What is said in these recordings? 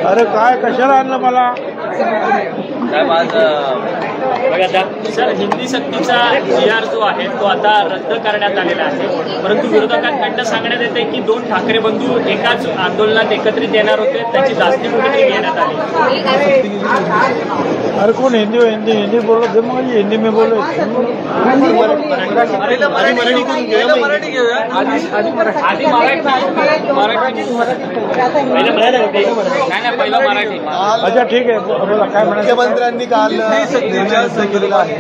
अरे काय कशाला आणलं मला? सर, हिंदी सक्तीचा GR जो आहे तो आता रद्द करण्यात आलेला आहे, परंतु विरोधकांकडनं सांगण्यात येते की 2 ठाकरे बंधू एकाच आंदोलनात एकत्रित येणार होते, त्याची जास्ती कुठेतरी घेण्यात आली। अरे कौन हिंदी हिंदी हिंदी बोल रहे थे? मुझे हिंदी में बोलो। अच्छा ठीक आहे, काय मुख्यमंत्र्यांनी काल केलेला आहे,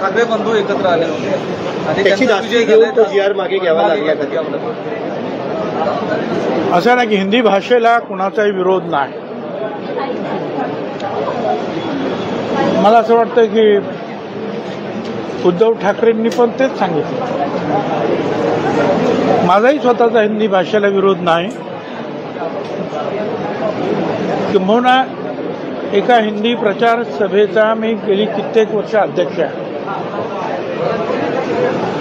ठाकरे बंधू एकत्र आले होते आणि त्याची जास्ती घेऊन तो GR मागे घ्यावा लागला। असं नाही की हिंदी भाषेला कुणाचाही विरोध नाही। मला असं वाटतं की उद्धव ठाकरेंनी पण तेच सांगितलं। माझाही स्वतःचा हिंदी भाषेला विरोध नाही, किंबहुना एका हिंदी प्रचार सभेचा मी गेली कित्येक वर्ष अध्यक्ष आहे।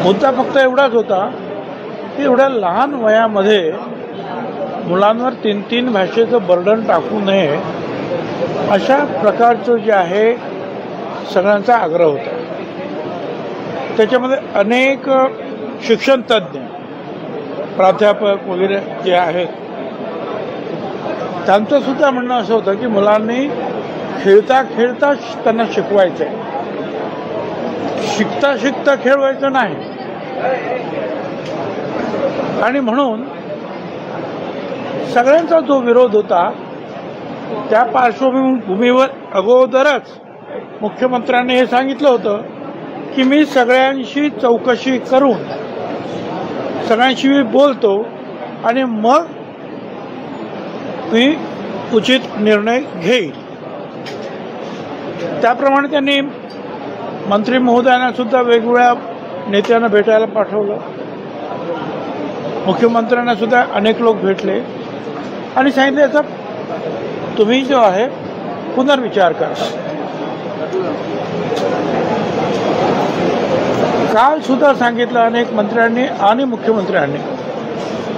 मुद्दा फक्त एवढाच होता की एवढ्या लहान वयामध्ये मुलांवर 3 भाषेचं बर्डन टाकू नये, अशा प्रकारचं जे आहे सगळ्यांचा आग्रह होता। त्याच्यामध्ये अनेक शिक्षण तज्ज्ञ, प्राध्यापक वगैरे जे आहेत त्यांचं सुद्धा म्हणणं असं होतं की मुलांनी खेळता खेळता त्यांना शिकवायचं आहे, शिकता शिकता खेळवायचं नाही। आणि म्हणून सगळ्यांचा जो विरोध होता त्या पार्श्वभूमीवर अगोदरच मुख्यमंत्र्यांनी हे सांगितलं होतं की मी सगळ्यांशी चौकशी करून सगळ्यांशी मी बोलतो आणि मग मी उचित निर्णय घेईल। त्याप्रमाणे त्यांनी मंत्री महोदयांना सुद्धा वेगवेगळ्या नेत्यांना भेटायला पाठवलं, मुख्यमंत्र्यांना सुद्धा अनेक लोक भेटले आणि सांगितलं याचा तुम्ही जो आहे पुनर्विचार करा। काल सुद्धा सांगितलं अनेक मंत्र्यांनी आणि मुख्यमंत्र्यांनी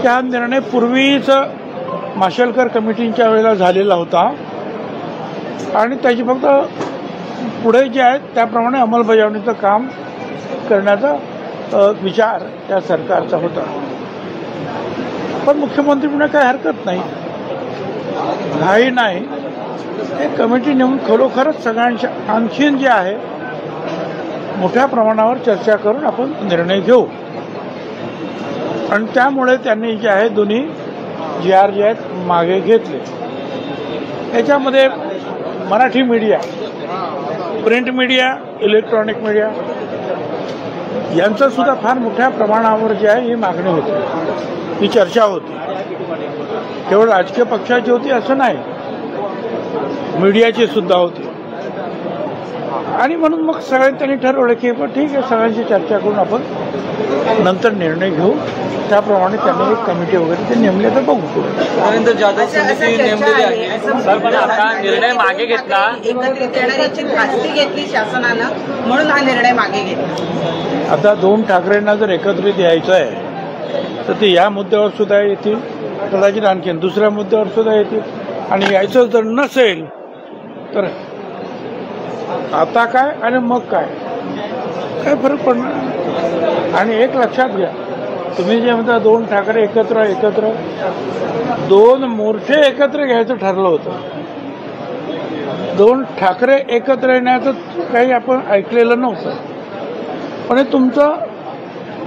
की हा निर्णय पूर्वीच माशेलकर कमिटीच्या वेळेला झालेला होता आणि त्याची फक्त पुढे जे आहे त्याप्रमाणे अंमलबजावणीचं काम करण्याचा विचार त्या सरकारचा होता। पण मुख्यमंत्री म्हणून काही हरकत नाही, घाई नाही, एक कमिटी नेमून खरोखरच सगळ्यांच्या आणखीन जे आहे मोठ्या प्रमाणावर चर्चा करून आपण निर्णय घेऊ। आणि त्यामुळे त्यांनी जे आहे दोन्ही GR जे आहेत मागे घेतले। याच्यामध्ये Marathi media, print media, electronic media यांचं सुद्धा फार मोठ्या प्रमाणावर जे आहे ही मागणी होती, ही चर्चा होती। केवळ राजकीय पक्षाची होती असं नाही, मीडियाची सुद्धा होती। आणि म्हणून मग सगळ्यांनी त्यांनी ठरवलं की ठीक आहे, सगळ्यांची चर्चा करून आपण नंतर निर्णय घेऊ। त्याप्रमाणे त्यांनी एक कमिटी वगैरे ते नेमले, तर बघू पुढे। जाधव समिती नेमलेली आहे, पण आता निर्णय मागे घेतला, एकत्रित येण्याची खात्री घेतली शासनानं, म्हणून हा निर्णय मागे घेतला। आता 2 ठाकरेंना जर एकत्रित यायचं आहे तर ते या मुद्द्यावर सुद्धा येतील, कदाचित आणखीन दुसऱ्या मुद्द्यावर सुद्धा येतील। आणि यायचं जर नसेल तर आता काय आणि मग काय फरक पडणार। आणि एक लक्षात घ्या, तुम्ही जे म्हणता 2 ठाकरे एकत्र 2 मोर्चे एकत्र घ्यायचं ठरलं होतं। 2 ठाकरे एकत्र येण्याचं काही आपण ऐकलेलं नव्हतं, पण हे तुमचं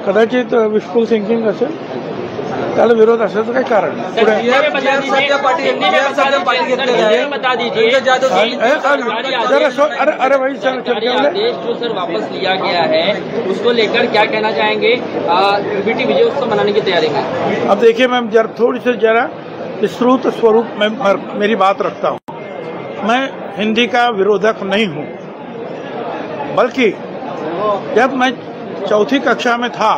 कदाचित विशफुल थिंकिंग असेल, त्याला विरोध असायचं काही कारण नाही। अरे भाई सर, देश जो सर वापस लिया गया है उसको लेकर क्या कहना चाहेंगे? बीटी विजय उत्सव मनाने की तैयारी में। अब देखिए मैम, थोड़ी सी जरा विस्तृत स्वरूप में मेरी बात रखता हूँ। मैं हिंदी का विरोधक नहीं हूँ, बल्कि जब मैं 4th कक्षा में था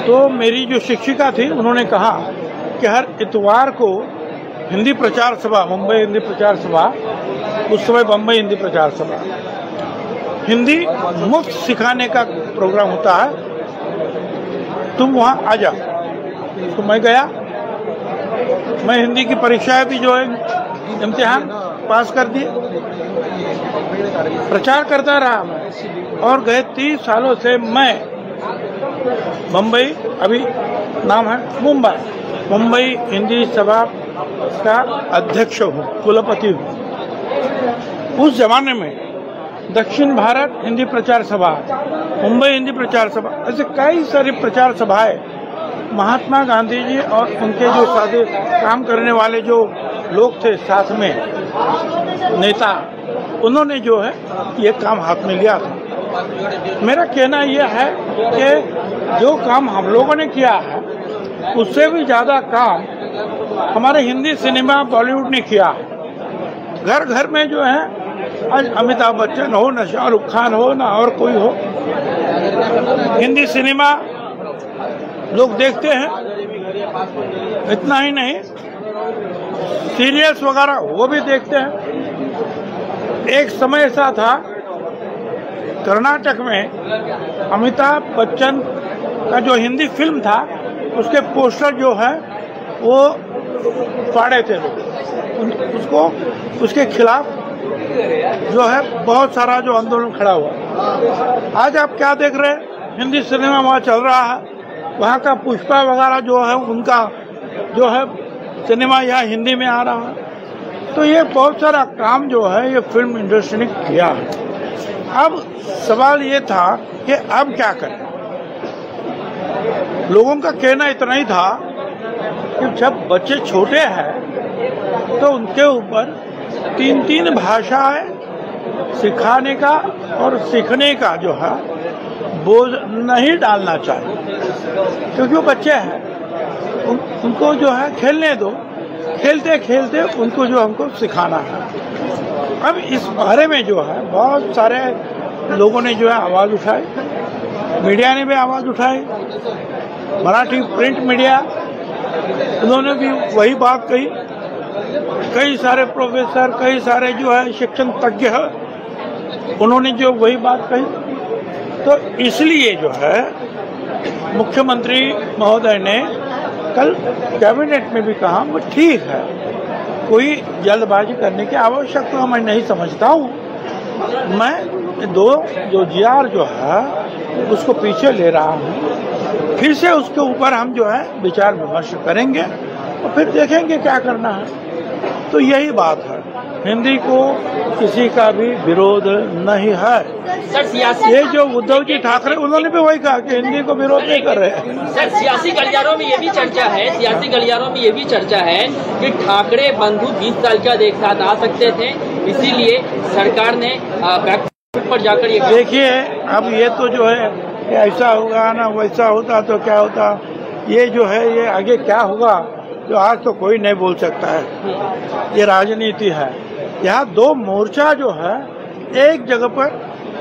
तो मेरी जो शिक्षिका थी उन्होंने कहा कि हर इतवार को हिंदी प्रचार सभा, मुंबई हिंदी प्रचार सभा, उस समय बम्बई हिंदी प्रचार सभा, हिंदी मुफ्त सिखाने का प्रोग्राम होता है, तुम वहाँ आ जाओ। तो मैं गया, मैं हिंदी की परीक्षाएं भी जो है इम्तिहान पास कर दिए, प्रचार करता रहा मैं। और गए 30 सालों से मैं मुंबई, अभी नाम है मुंबई हिंदी सभा का अध्यक्ष हूँ, कुलपति हूँ। उस जमाने में दक्षिण भारत हिंदी प्रचार सभा, मुंबई हिंदी प्रचार सभा, ऐसे कई सारी प्रचार सभाएं महात्मा गांधी जी और उनके जो साथ काम करने वाले जो लोग थे साथ में नेता, उन्होंने जो है ये काम हाथ में लिया था। मेरा कहना यह है कि जो काम हम लोगों ने किया है उससे भी ज्यादा काम हमारे हिंदी सिनेमा बॉलीवुड ने किया है। घर घर में जो है आज अमिताभ बच्चन हो, न शाहरुख खान हो, न और कोई हो, हिंदी सिनेमा लोग देखते हैं। इतना ही नहीं, सीरियल्स वगैरह वो भी देखते हैं। एक समय ऐसा था कर्नाटक में अमिताभ बच्चन का जो हिंदी फिल्म था उसके पोस्टर जो है वो फाड़े थे लोग, उसको उसके खिलाफ जो है बहुत सारा जो आंदोलन खड़ा हुआ। आज आप क्या देख रहे हैं, हिंदी सिनेमा वहाँ चल रहा है, वहाँ का पुष्पा वगैरह जो है उनका जो है सिनेमा यहाँ हिंदी में आ रहा है। तो ये बहुत सारा काम जो है ये फिल्म इंडस्ट्री ने किया है। अब सवाल ये था कि अब क्या करें। लोगों का कहना इतना ही था कि जब बच्चे छोटे हैं तो उनके ऊपर 3 भाषाएं सिखाने का और सीखने का जो है बोझ नहीं डालना चाहिए, क्योंकि वो बच्चे हैं, उनको जो है खेलने दो, खेलते खेलते उनको जो हमको सिखाना है। अब इस बारे में जो है बहुत सारे लोगों ने जो है आवाज उठाई, मीडिया ने भी आवाज उठाई, मराठी प्रिंट मीडिया उन्होंने भी वही बात कही, कई सारे प्रोफेसर, कई सारे जो है शिक्षण तज्ञ उन्होंने जो वही बात कही। तो इसलिए जो है मुख्यमंत्री महोदय ने कल कैबिनेट में भी कहा वो ठीक है, कोई जल्दबाजी करने की आवश्यकता मैं नहीं समझता हूँ। मैं जो जीआर जो है उसको पीछे ले रहा हूँ, फिर से उसके ऊपर हम जो है विचार विमर्श करेंगे और फिर देखेंगे क्या करना है। तो यही बात है, हिंदी को किसी का भी विरोध नहीं है। सर सियासी ये जो उद्धव जी ठाकरे उन्होंने भी वही कहा कि हिंदी को विरोध नहीं कर रहे हैं। सर सियासी गलियारों में ये भी चर्चा है कि ठाकरे बंधु 20 साल का एक साथ आ सकते थे, इसीलिए सरकार ने बैकफुट पर जाकर ये देखिए। अब ये तो जो है ऐसा होगा ना वैसा होता तो क्या होता, ये जो है ये आगे क्या होगा जो आज तो कोई नहीं बोल सकता है। ये राजनीति है। यहाँ 2 मोर्चा जो है एक जगह पर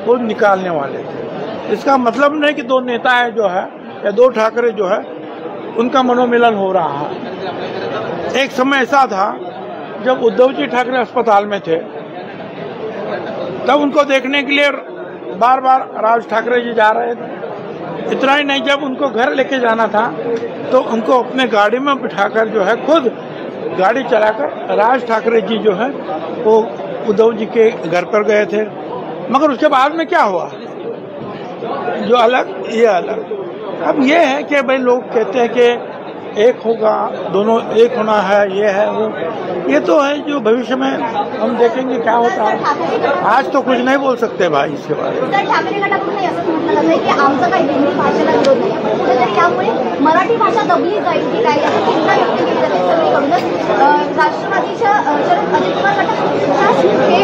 वो निकालने वाले थे। इसका मतलब नहीं कि 2 नेता जो है या 2 ठाकरे जो है उनका मनोमिलन हो रहा है। एक समय ऐसा था जब उद्धव जी ठाकरे अस्पताल में थे, तब उनको देखने के लिए बार बार राज ठाकरे जी जा रहे थे। इतना ही नहीं, जब उनको घर लेके जाना था तो उनको अपने गाड़ी में बिठाकर जो है खुद गाड़ी चलाकर राज ठाकरे जी जो है वो उद्धव जी के घर पर गए थे। मगर उसके बाद में क्या हुआ, जो अलग ये अलग। अब ये है कि भाई लोग कहते हैं कि एक होगा, दोनों एक होना है, ये है वो, ये तो है जो भविष्य में हम देखेंगे क्या होता है। आज तो कुछ नहीं बोल सकते भाई इसके बारे में। ठाकरे गटाकडून असं म्हटलं जातंय की आमचा काही हिंदी भाषेला विरोध नाही, पण कुठेतरी यामुळे मराठी भाषा दबली जाईल की काय याची चिंता व्यक्त केली जाते सगळीकडूनच। राष्ट्रवादीच्या शरद अजितकुमार गटाकडून हे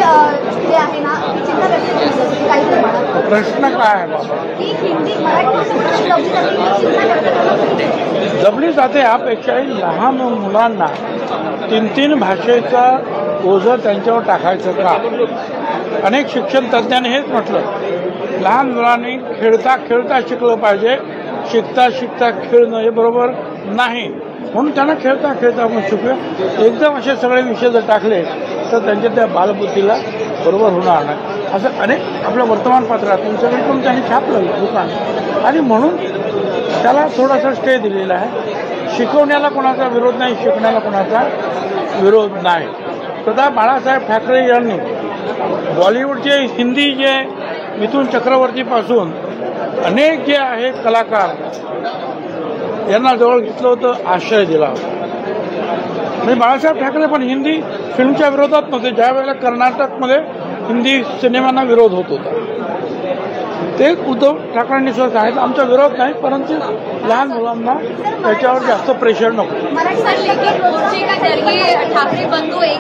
जे आहे ना चिंता व्यक्त केली जाते काही प्रमाणात। प्रश्न काय आहे बाबा की हिंदी मराठी भाषा दबली जाते ही चिंता व्यक्त करतात। दबली जाते यापेक्षाही लहान मुलांना 3 भाषेचा ओझं त्यांच्यावर टाकायचं का? अनेक शिक्षण तज्ज्ञांनी हेच म्हटलं, लहान मुलांनी खेळता खेळता शिकलं पाहिजे, शिकता शिकता खेळणं हे बरोबर नाही, म्हणून त्यांना खेळता खेळता आपण शिकूया। एकदम असे सगळे विषय जर टाकले तर त्यांच्या त्या बालबुद्धीला बरोबर होणार नाही। असं अनेक आपल्या वर्तमानपत्रातून सगळीकडून त्यांनी छापलं दुकान, आणि म्हणून त्याला थोडासा स्टे दिलेला आहे। शिकवण्याला कोणाचा विरोध नाही, शिकण्याला कोणाचा विरोध नाही. सदा बाळासाहेब ठाकरे यांनी बॉलिवूडचे हिंदी जे मिथुन चक्रवर्तीपासून अनेक जे आहेत कलाकार यांना जवळ घेतलं होतं, आश्रय दिला होता. आणि बाळासाहेब ठाकरे पण हिंदी फिल्मच्या विरोधात नव्हते. ज्या वेळेला कर्नाटकमध्ये हिंदी सिनेमांना विरोध होत होता, ते उद्धव ठाकरेंनी सुद्धा सांगितलं आमचा विरोध नाही, परंतु लहान मुलांना त्याच्यावर जास्त प्रेशर नको. ठाकरे बंधू